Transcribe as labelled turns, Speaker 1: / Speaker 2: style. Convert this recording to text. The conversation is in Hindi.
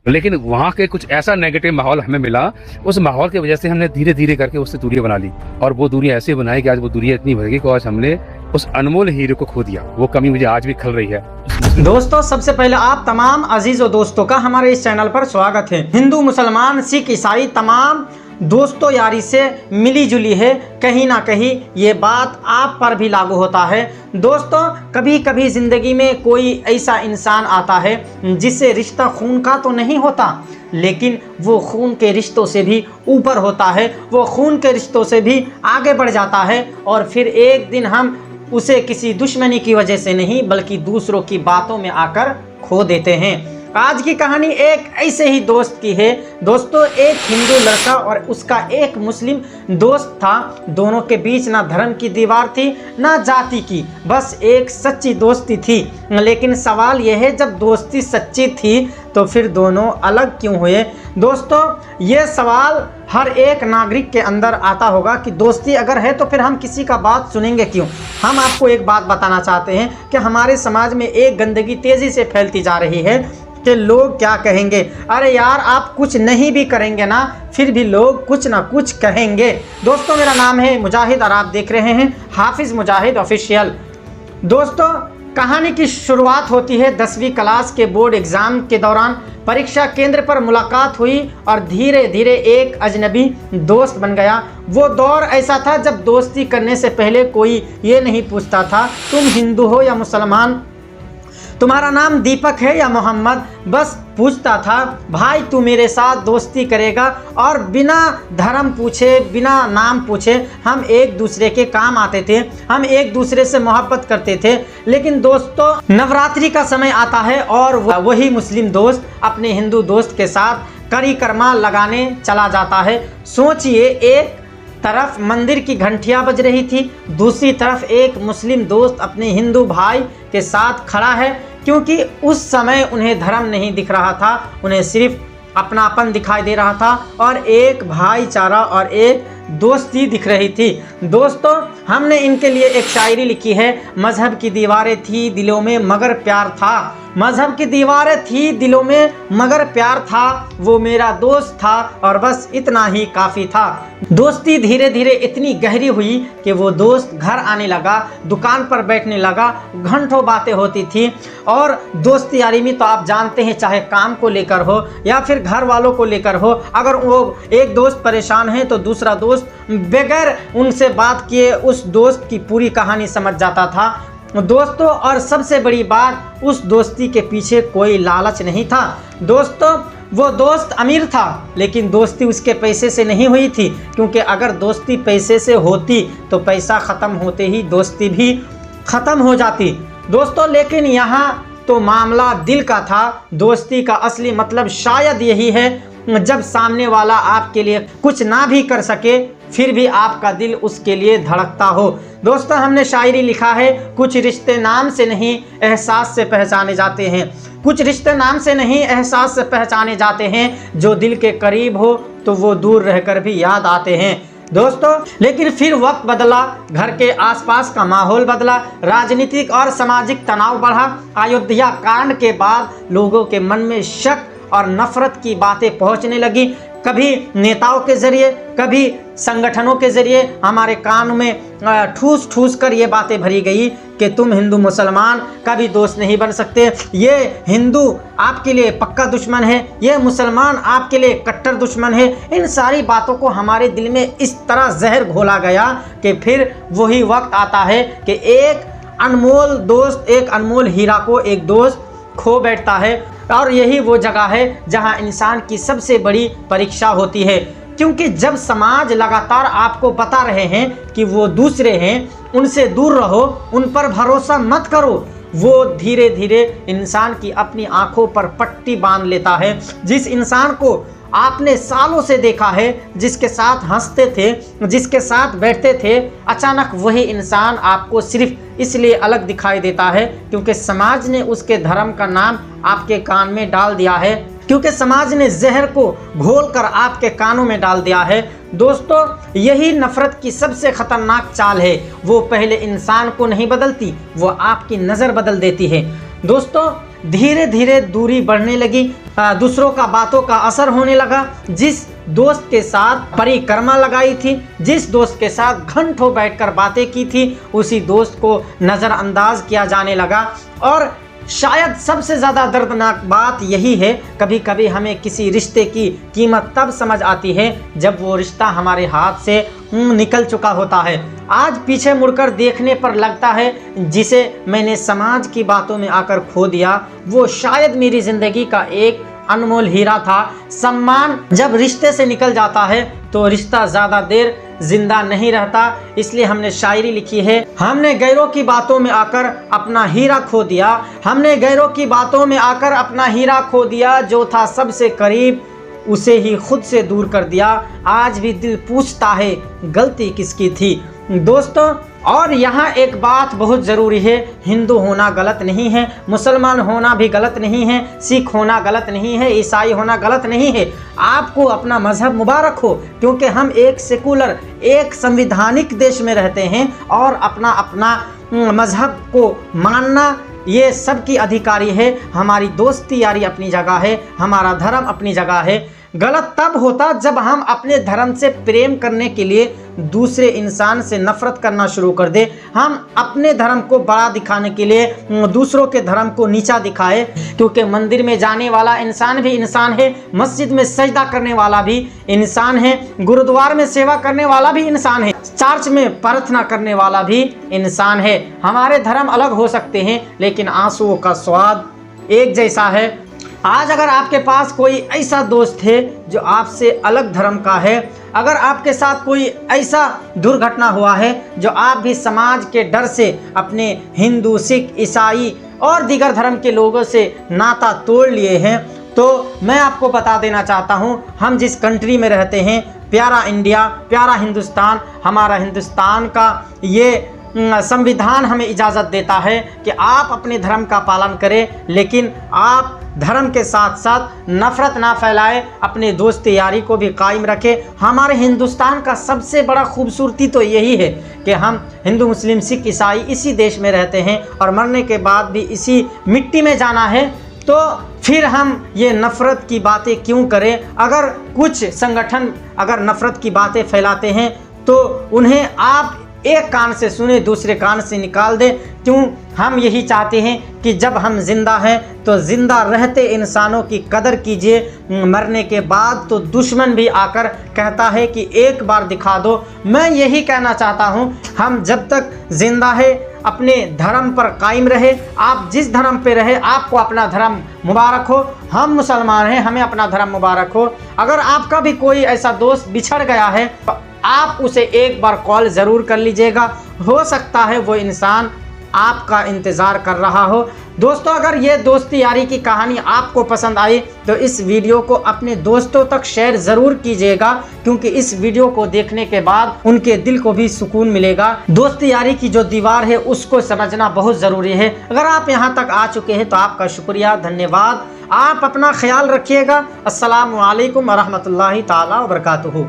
Speaker 1: लेकिन वहाँ के कुछ ऐसा नेगेटिव माहौल हमें मिला, उस माहौल की वजह से हमने धीरे धीरे करके उससे दूरियां बना ली, और वो दूरियां ऐसे बनाई कि आज वो दूरियां इतनी बढ़ गई कि आज हमने उस अनमोल हीरो को खो दिया। वो कमी मुझे आज भी खल रही है।
Speaker 2: दोस्तों, सबसे पहले आप तमाम अजीजों दोस्तों का हमारे इस चैनल पर स्वागत है। हिंदू, मुसलमान, सिख, ईसाई तमाम दोस्तों यारी से मिली जुली है। कहीं ना कहीं ये बात आप पर भी लागू होता है। दोस्तों, कभी कभी ज़िंदगी में कोई ऐसा इंसान आता है जिससे रिश्ता खून का तो नहीं होता, लेकिन वो खून के रिश्तों से भी ऊपर होता है, वो खून के रिश्तों से भी आगे बढ़ जाता है, और फिर एक दिन हम उसे किसी दुश्मनी की वजह से नहीं बल्कि दूसरों की बातों में आकर खो देते हैं। आज की कहानी एक ऐसे ही दोस्त की है। दोस्तों, एक हिंदू लड़का और उसका एक मुस्लिम दोस्त था। दोनों के बीच ना धर्म की दीवार थी ना जाति की, बस एक सच्ची दोस्ती थी। लेकिन सवाल यह है, जब दोस्ती सच्ची थी तो फिर दोनों अलग क्यों हुए? दोस्तों, ये सवाल हर एक नागरिक के अंदर आता होगा कि दोस्ती अगर है तो फिर हम किसी का बात सुनेंगे क्यों? हम आपको एक बात बताना चाहते हैं कि हमारे समाज में एक गंदगी तेज़ी से फैलती जा रही है कि लोग क्या कहेंगे। अरे यार, आप कुछ नहीं भी करेंगे ना, फिर भी लोग कुछ ना कुछ कहेंगे। दोस्तों, मेरा नाम है मुजाहिद और आप देख रहे हैं हाफिज़ मुजाहिद ऑफिशियल। दोस्तों, कहानी की शुरुआत होती है 10वीं क्लास के बोर्ड एग्ज़ाम के दौरान। परीक्षा केंद्र पर मुलाकात हुई और धीरे धीरे एक अजनबी दोस्त बन गया। वो दौर ऐसा था जब दोस्ती करने से पहले कोई ये नहीं पूछता था तुम हिंदू हो या मुसलमान, तुम्हारा नाम दीपक है या मोहम्मद। बस पूछता था भाई तू मेरे साथ दोस्ती करेगा, और बिना धर्म पूछे बिना नाम पूछे हम एक दूसरे के काम आते थे, हम एक दूसरे से मोहब्बत करते थे। लेकिन दोस्तों, नवरात्रि का समय आता है और वही मुस्लिम दोस्त अपने हिंदू दोस्त के साथ परिक्रमा लगाने चला जाता है। सोचिए, एक तरफ मंदिर की घंटियां बज रही थी, दूसरी तरफ एक मुस्लिम दोस्त अपने हिंदू भाई के साथ खड़ा है, क्योंकि उस समय उन्हें धर्म नहीं दिख रहा था, उन्हें सिर्फ अपनापन दिखाई दे रहा था और एक भाईचारा और एक दोस्ती दिख रही थी। दोस्तों, हमने इनके लिए एक शायरी लिखी है। मजहब की दीवारें थी दिलों में मगर प्यार था, मजहब की दीवारें थी दिलों में मगर प्यार था, वो मेरा दोस्त था और बस इतना ही काफ़ी था। दोस्ती धीरे धीरे इतनी गहरी हुई कि वो दोस्त घर आने लगा, दुकान पर बैठने लगा, घंटों बातें होती थी। और दोस्ती यारी में तो आप जानते हैं, चाहे काम को लेकर हो या फिर घर वालों को लेकर हो, अगर वो एक दोस्त परेशान है तो दूसरा दोस्त बगैर उनसे बात किए उस दोस्त की पूरी कहानी समझ जाता था। दोस्तों, और सबसे बड़ी बात, उस दोस्ती के पीछे कोई लालच नहीं था। दोस्तों, वो दोस्त अमीर था, लेकिन दोस्ती उसके पैसे से नहीं हुई थी, क्योंकि अगर दोस्ती पैसे से होती तो पैसा ख़त्म होते ही दोस्ती भी ख़त्म हो जाती। दोस्तों, लेकिन यहाँ तो मामला दिल का था। दोस्ती का असली मतलब शायद यही है, जब सामने वाला आपके लिए कुछ ना भी कर सके फिर भी आपका दिल उसके लिए धड़कता हो। दोस्तों, हमने शायरी लिखा है, कुछ रिश्ते नाम से नहीं एहसास से पहचाने जाते हैं, कुछ रिश्ते नाम से नहीं एहसास से पहचाने जाते हैं, जो दिल के करीब हो तो वो दूर रहकर भी याद आते हैं। दोस्तों, लेकिन फिर वक्त बदला, घर के आसपास का माहौल बदला, राजनीतिक और सामाजिक तनाव बढ़ा। अयोध्या कांड के बाद लोगों के मन में शक और नफरत की बातें पहुंचने लगी। कभी नेताओं के जरिए, कभी संगठनों के जरिए हमारे कान में ठूस ठूस कर ये बातें भरी गई कि तुम हिंदू मुसलमान कभी दोस्त नहीं बन सकते, ये हिंदू आपके लिए पक्का दुश्मन है, ये मुसलमान आपके लिए कट्टर दुश्मन है। इन सारी बातों को हमारे दिल में इस तरह जहर घोला गया कि फिर वही वक्त आता है कि एक अनमोल दोस्त, एक अनमोल हीरा को एक दोस्त खो बैठता है। और यही वो जगह है जहां इंसान की सबसे बड़ी परीक्षा होती है, क्योंकि जब समाज लगातार आपको बता रहे हैं कि वो दूसरे हैं, उनसे दूर रहो, उन पर भरोसा मत करो, वो धीरे धीरे इंसान की अपनी आंखों पर पट्टी बांध लेता है। जिस इंसान को आपने सालों से देखा है, जिसके साथ हंसते थे, जिसके साथ बैठते थे, अचानक वही इंसान आपको सिर्फ इसलिए अलग दिखाई देता है क्योंकि समाज ने उसके धर्म का नाम आपके कान में डाल दिया है, क्योंकि समाज ने जहर को घोलकर आपके कानों में डाल दिया है। दोस्तों, यही नफरत की सबसे खतरनाक चाल है। वो पहले इंसान को नहीं बदलती, वो आपकी नज़र बदल देती है। दोस्तों, धीरे धीरे दूरी बढ़ने लगी, दूसरों का बातों का असर होने लगा। जिस दोस्त के साथ परिक्रमा लगाई थी, जिस दोस्त के साथ घंटों बैठकर बातें की थी, उसी दोस्त को नज़रअंदाज किया जाने लगा। और शायद सबसे ज़्यादा दर्दनाक बात यही है, कभी कभी हमें किसी रिश्ते की कीमत तब समझ आती है जब वो रिश्ता हमारे हाथ से निकल चुका होता है। आज पीछे मुड़कर देखने पर लगता है जिसे मैंने समाज की बातों में आकर खो दिया, वो शायद मेरी ज़िंदगी का एक अनमोल हीरा था। सम्मान जब रिश्ते से निकल जाता है तो रिश्ता ज़्यादा देर जिंदा नहीं रहता। इसलिए हमने शायरी लिखी है, हमने गैरों की बातों में आकर अपना हीरा खो दिया, हमने गैरों की बातों में आकर अपना हीरा खो दिया, जो था सबसे करीब उसे ही खुद से दूर कर दिया। आज भी दिल पूछता है गलती किसकी थी। दोस्तों, और यहाँ एक बात बहुत ज़रूरी है, हिंदू होना गलत नहीं है, मुसलमान होना भी गलत नहीं है, सिख होना गलत नहीं है, ईसाई होना गलत नहीं है। आपको अपना मज़हब मुबारक हो, क्योंकि हम एक सेकुलर, एक संविधानिक देश में रहते हैं और अपना अपना मज़हब को मानना ये सबकी अधिकारी है। हमारी दोस्ती यारी अपनी जगह है, हमारा धर्म अपनी जगह है। गलत तब होता जब हम अपने धर्म से प्रेम करने के लिए दूसरे इंसान से नफरत करना शुरू कर दे। हम अपने धर्म को बड़ा दिखाने के लिए दूसरों के धर्म को नीचा दिखाए, क्योंकि मंदिर में जाने वाला इंसान भी इंसान है, मस्जिद में सजदा करने वाला भी इंसान है, गुरुद्वार में सेवा करने वाला भी इंसान है, चर्च में प्रार्थना करने वाला भी इंसान है। हमारे धर्म अलग हो सकते हैं, लेकिन आंसुओं का स्वाद एक जैसा है। आज अगर आपके पास कोई ऐसा दोस्त है जो आपसे अलग धर्म का है, अगर आपके साथ कोई ऐसा दुर्घटना हुआ है जो आप भी समाज के डर से अपने हिंदू, सिख, ईसाई और दीगर धर्म के लोगों से नाता तोड़ लिए हैं, तो मैं आपको बता देना चाहता हूं, हम जिस कंट्री में रहते हैं, प्यारा इंडिया, प्यारा हिंदुस्तान, हमारा हिंदुस्तान का ये संविधान हमें इजाज़त देता है कि आप अपने धर्म का पालन करें, लेकिन आप धर्म के साथ साथ नफ़रत ना फैलाएं, अपने दोस्ती यारी को भी कायम रखें। हमारे हिंदुस्तान का सबसे बड़ा खूबसूरती तो यही है कि हम हिंदू, मुस्लिम, सिख, ईसाई इसी देश में रहते हैं और मरने के बाद भी इसी मिट्टी में जाना है। तो फिर हम ये नफ़रत की बातें क्यों करें? अगर कुछ संगठन अगर नफ़रत की बातें फैलाते हैं तो उन्हें आप एक कान से सुने, दूसरे कान से निकाल दे। क्यों? हम यही चाहते हैं कि जब हम जिंदा हैं तो जिंदा रहते इंसानों की कदर कीजिए, मरने के बाद तो दुश्मन भी आकर कहता है कि एक बार दिखा दो। मैं यही कहना चाहता हूं, हम जब तक जिंदा है अपने धर्म पर कायम रहे। आप जिस धर्म पे रहे, आपको अपना धर्म मुबारक हो। हम मुसलमान हैं, हमें अपना धर्म मुबारक हो। अगर आपका भी कोई ऐसा दोस्त बिछड़ गया है तो आप उसे एक बार कॉल ज़रूर कर लीजिएगा, हो सकता है वो इंसान आपका इंतज़ार कर रहा हो। दोस्तों, अगर ये दोस्ती यारी की कहानी आपको पसंद आई तो इस वीडियो को अपने दोस्तों तक शेयर ज़रूर कीजिएगा, क्योंकि इस वीडियो को देखने के बाद उनके दिल को भी सुकून मिलेगा। दोस्ती यारी की जो दीवार है उसको समझना बहुत ज़रूरी है। अगर आप यहाँ तक आ चुके हैं तो आपका शुक्रिया, धन्यवाद। आप अपना ख्याल रखिएगा। अस्सलामु अलैकुम वरहमतुल्लाहि ताला वबरकातुहू।